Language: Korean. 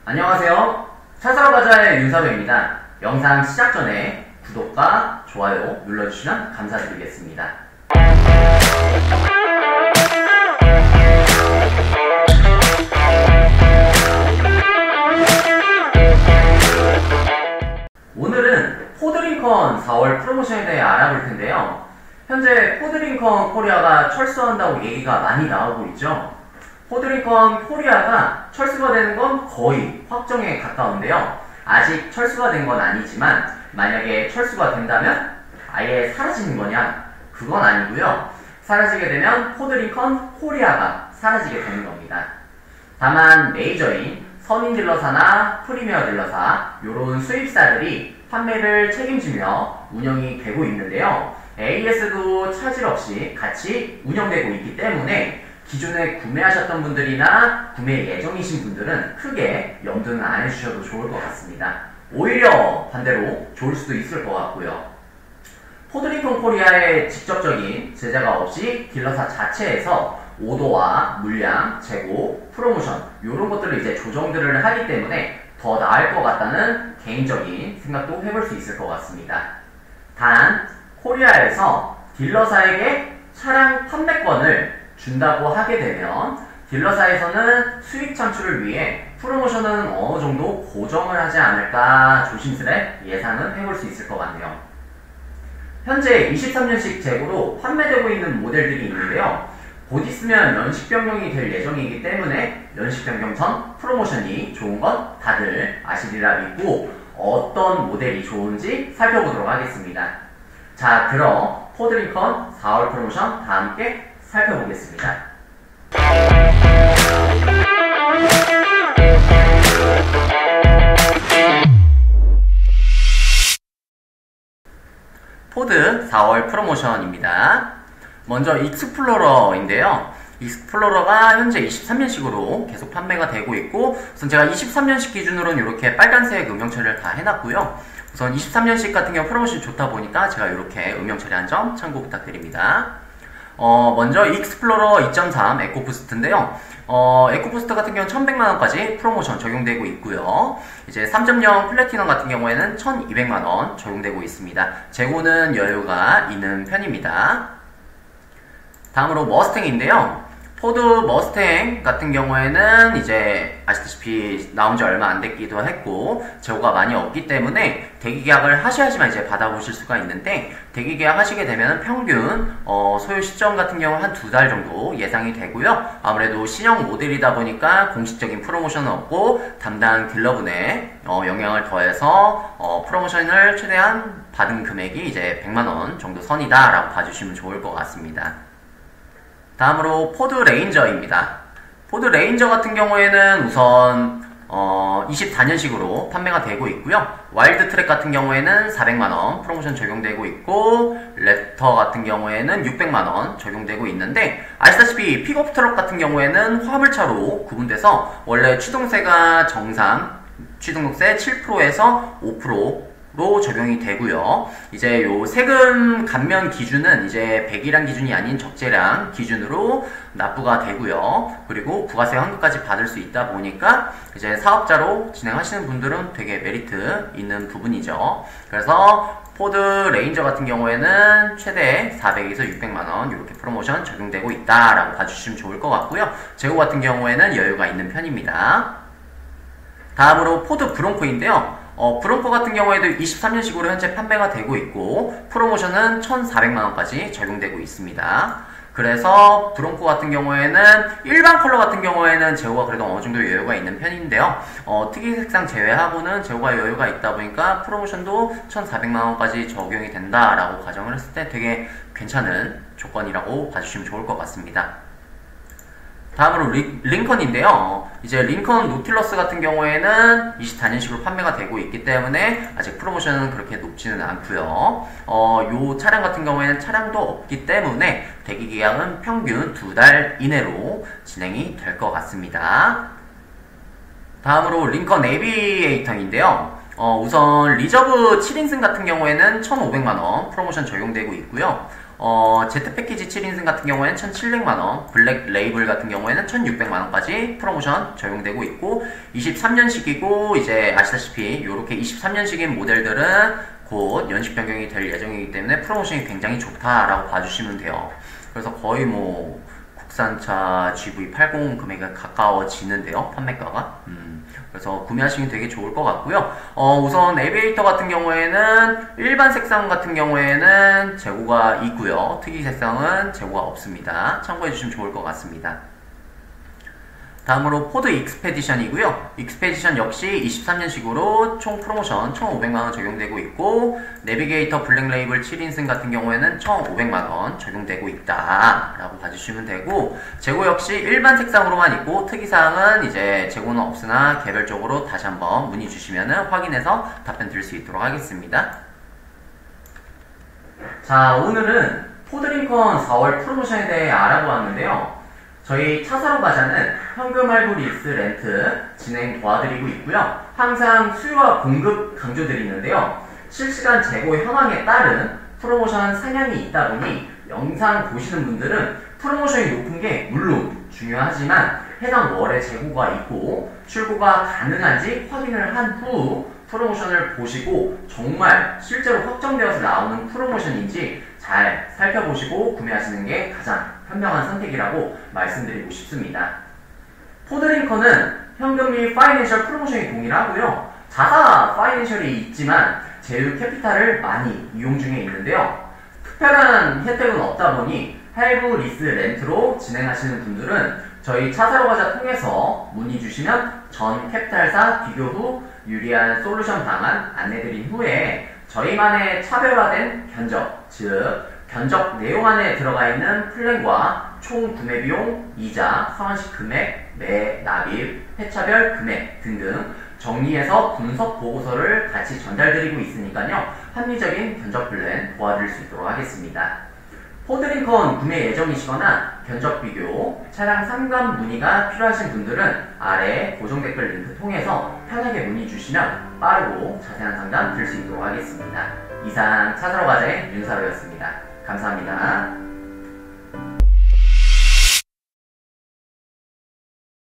안녕하세요. 차 사러 가자의 윤사정입니다. 영상 시작 전에 구독과 좋아요 눌러주시면 감사드리겠습니다. 오늘은 포드링컨 4월 프로모션에 대해 알아볼 텐데요. 현재 포드링컨 코리아가 철수한다고 얘기가 많이 나오고 있죠. 포드링컨 코리아가 철수가 되는 건 거의 확정에 가까운데요. 아직 철수가 된 건 아니지만 만약에 철수가 된다면 아예 사라지는 거냐? 그건 아니고요. 사라지게 되면 포드링컨 코리아가 사라지게 되는 겁니다. 다만 메이저인 선인 딜러사나 프리미어 딜러사 이런 수입사들이 판매를 책임지며 운영이 되고 있는데요. AS도 차질 없이 같이 운영되고 있기 때문에 기존에 구매하셨던 분들이나 구매 예정이신 분들은 크게 염두는 안 해주셔도 좋을 것 같습니다. 오히려 반대로 좋을 수도 있을 것 같고요. 포드링컨 코리아의 직접적인 제재가 없이 딜러사 자체에서 오더와 물량, 재고, 프로모션 이런 것들을 이제 조정들을 하기 때문에 더 나을 것 같다는 개인적인 생각도 해볼 수 있을 것 같습니다. 단 코리아에서 딜러사에게 차량 판매권을 준다고 하게 되면 딜러사에서는 수익 창출을 위해 프로모션은 어느 정도 고정을 하지 않을까 조심스레 예상은 해볼 수 있을 것 같네요. 현재 23년식 재고로 판매되고 있는 모델들이 있는데요. 곧 있으면 연식 변경이 될 예정이기 때문에 연식 변경 전 프로모션이 좋은 건 다들 아시리라 믿고 어떤 모델이 좋은지 살펴보도록 하겠습니다. 자, 그럼 포드링컨 4월 프로모션 다 함께 살펴보겠습니다. 포드 4월 프로모션입니다. 먼저 익스플로러인데요. 익스플로러가 현재 23년식으로 계속 판매가 되고 있고, 우선 제가 23년식 기준으로는 이렇게 빨간색 음영 처리를 다 해놨고요. 우선 23년식 같은 경우 프로모션이 좋다 보니까 제가 이렇게 음영 처리한 점 참고 부탁드립니다. 먼저 익스플로러 2.3 에코부스트인데요. 에코부스트 같은 경우는 1100만원까지 프로모션 적용되고 있고요. 이제 3.0 플래티넘 같은 경우에는 1200만원 적용되고 있습니다. 재고는 여유가 있는 편입니다. 다음으로 머스탱인데요. 포드 머스탱 같은 경우에는 이제 아시다시피 나온 지 얼마 안 됐기도 했고 재고가 많이 없기 때문에 대기 계약을 하셔야지만 이제 받아보실 수가 있는데, 대기 계약 하시게 되면 평균 소요 시점 같은 경우 한 2달 정도 예상이 되고요. 아무래도 신형 모델이다 보니까 공식적인 프로모션은 없고 담당 딜러분의 영향을 더해서 프로모션을 최대한 받은 금액이 이제 100만원 정도 선이다 라고 봐주시면 좋을 것 같습니다. 다음으로 포드 레인저입니다. 포드 레인저 같은 경우에는 우선 24년식으로 판매가 되고 있고요. 와일드 트랙 같은 경우에는 400만원 프로모션 적용되고 있고, 랩터 같은 경우에는 600만원 적용되고 있는데, 아시다시피 픽업 트럭 같은 경우에는 화물차로 구분돼서 원래 취등세가 정상 취등록세 7%에서 5%로 적용이 되고요. 이제 요 세금 감면 기준은 이제 배기량 기준이 아닌 적재량 기준으로 납부가 되고요. 그리고 부가세 환급까지 받을 수 있다 보니까 이제 사업자로 진행하시는 분들은 되게 메리트 있는 부분이죠. 그래서 포드 레인저 같은 경우에는 최대 400에서 600만원 이렇게 프로모션 적용되고 있다라고 봐주시면 좋을 것 같고요. 재고 같은 경우에는 여유가 있는 편입니다. 다음으로 포드 브론코인데요. 브론코 같은 경우에도 23년식으로 현재 판매가 되고 있고 프로모션은 1400만원까지 적용되고 있습니다. 그래서 브론코 같은 경우에는 일반 컬러 같은 경우에는 재고가 그래도 어느 정도 여유가 있는 편인데요. 특이 색상 제외하고는 재고가 여유가 있다 보니까 프로모션도 1400만원까지 적용이 된다라고 가정을 했을 때 되게 괜찮은 조건이라고 봐주시면 좋을 것 같습니다. 다음으로 링컨인데요. 이제 링컨 노틸러스 같은 경우에는 24년식으로 판매가 되고 있기 때문에 아직 프로모션은 그렇게 높지는 않고요. 요 차량 같은 경우에는 차량도 없기 때문에 대기 계약은 평균 2달 이내로 진행이 될 것 같습니다. 다음으로 링컨 에비에이터인데요. 우선 리저브 7인승 같은 경우에는 1500만원 프로모션 적용되고 있고요. Z 패키지 7인승 같은 경우에는 1,700만원, 블랙 레이블 같은 경우에는 1,600만원까지 프로모션 적용되고 있고, 23년식이고, 이제 아시다시피 이렇게 23년식인 모델들은 곧 연식 변경이 될 예정이기 때문에 프로모션이 굉장히 좋다라고 봐주시면 돼요. 그래서 거의 뭐 국산차 GV80 금액에 가까워지는데요, 판매가가. 그래서 구매하시면 되게 좋을 것 같고요. 우선 에비에이터 같은 경우에는 일반 색상 같은 경우에는 재고가 있고요. 특이 색상은 재고가 없습니다. 참고해 주시면 좋을 것 같습니다. 다음으로 포드 익스페디션이고요. 익스페디션 역시 23년식으로 총 프로모션 1,500만원 적용되고 있고, 내비게이터 블랙 레이블 7인승 같은 경우에는 1,500만원 적용되고 있다 라고 봐주시면 되고, 재고 역시 일반 색상으로만 있고 특이사항은 이제 재고는 없으나 개별적으로 다시 한번 문의 주시면 확인해서 답변 드릴 수 있도록 하겠습니다. 자, 오늘은 포드 링컨 4월 프로모션에 대해 알아보았는데요. 저희 차 사러 가자는 현금 할부 리스 렌트 진행 도와드리고 있고요. 항상 수요와 공급 강조드리는데요. 실시간 재고 현황에 따른 프로모션 상향이 있다 보니 영상 보시는 분들은 프로모션이 높은 게 물론 중요하지만 해당 월에 재고가 있고 출고가 가능한지 확인을 한 후 프로모션을 보시고 정말 실제로 확정되어서 나오는 프로모션인지 잘 살펴보시고 구매하시는 게 가장 현명한 선택이라고 말씀드리고 싶습니다. 포드 링컨은 현금 및 파이낸셜 프로모션이 동일하고요. 자사 파이낸셜이 있지만 제휴 캐피탈을 많이 이용 중에 있는데요. 특별한 혜택은 없다 보니 할부 리스 렌트로 진행하시는 분들은 저희 차 사러 가자 통해서 문의 주시면 전 캐피탈사 비교 후 유리한 솔루션 방안 안내드린 후에 저희만의 차별화된 견적, 즉 견적 내용 안에 들어가 있는 플랜과 총 구매 비용, 이자, 상환식 금액, 매, 납입, 회차별 금액 등등 정리해서 분석 보고서를 같이 전달드리고 있으니까요. 합리적인 견적 플랜 도와드릴 수 있도록 하겠습니다. 포드 링컨 구매 예정이시거나 견적 비교, 차량 상담 문의가 필요하신 분들은 아래 고정 댓글 링크 통해서 편하게 문의 주시면 빠르고 자세한 상담 드릴 수 있도록 하겠습니다. 이상 차 사러 가자의 윤사로였습니다. 감사합니다.